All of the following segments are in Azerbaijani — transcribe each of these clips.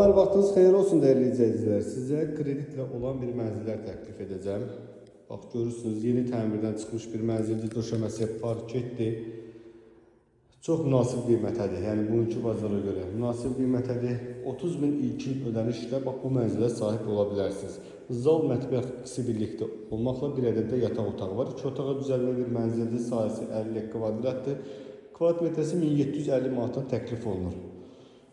Hər vaxtınız xeyir olsun değerli izləyicilər. Sizə kreditlə olan bir mənzillər təklif edəcəm. Bax görürsünüz, yeni təmirdən çıxmış bir mənzildir, döşəməsi parketdir. Çox münasib qiymətədir. Yəni bugünkü bazara görə münasib qiymətədir. 30.000 ilkin ödənişlə bax bu mənzilə sahib ola bilərsiniz. Zal, mətbəx ikisi birlikdə olmaqla bir ədəd də yataq otağı var. 2 otağa düzəlmə bir mənzildir. Sahəsi 50 kvadratdır. Kvadrat metrəsi 1750 manatdan təklif olunur.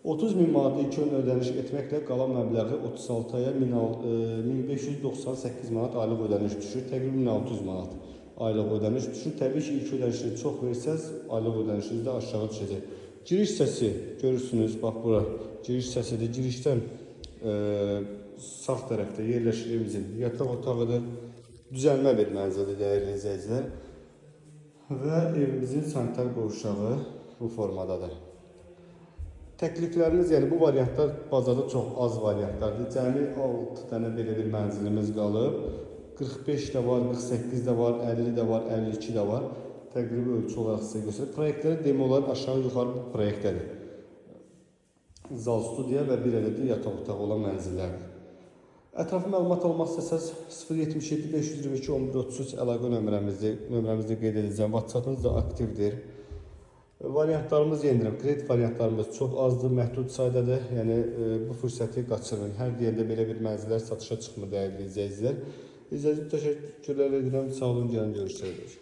30.000 manat ilkin ödəniş etməklə qalan məbləği 36-ya 1598 manat aylıq ödəniş düşür. Təqribən 1600 manat aylıq ödəniş düşür. Təbii ki, ilk ödənişini çox versəz, aylıq ödənişiniz də aşağı düşəcək. Giriş səsi görürsünüz, bax bura giriş səsidir. Girişdən sağ tərəfdə yerləşir evimizin yataq otağıdır. Düzəlmə bir mənzildir dəyərli izləyicilər. Və evimizin sanitar qovşağı bu formadadır. Təkliflərimiz, yəni bu variantlar bazarda çox az variantlardır. Cəmi 6 dənə belə bir mənzilimiz qalıb. 45 də var, 48 də var, 50 də var, 52 də var. Təqribi ölçü olaraq sizə göstərir. Proyektləri demolar aşağı yuxarı bu proyektdədir. Zal, studiya və bir ədəd də yataq otağı olan mənzillərdir. Ətrafı məlumat almaq istəsəz 077 522 1133 əlaqə nömrəmizi qeyd edəcəm. WhatsApp-ımız da aktivdir. Variantlarımız yenilirəm. Kredit variantlarımız çox azdır, məhdud saydadır. Yəni bu fürsəti qaçırın. Hər deyəndə belə bir mənzillər satışa çıxmır dəyərli izləyicilər. İzlədiyiniz üçün təşəkkürlər edirəm. Sağ olun, gəlin görüşürüz.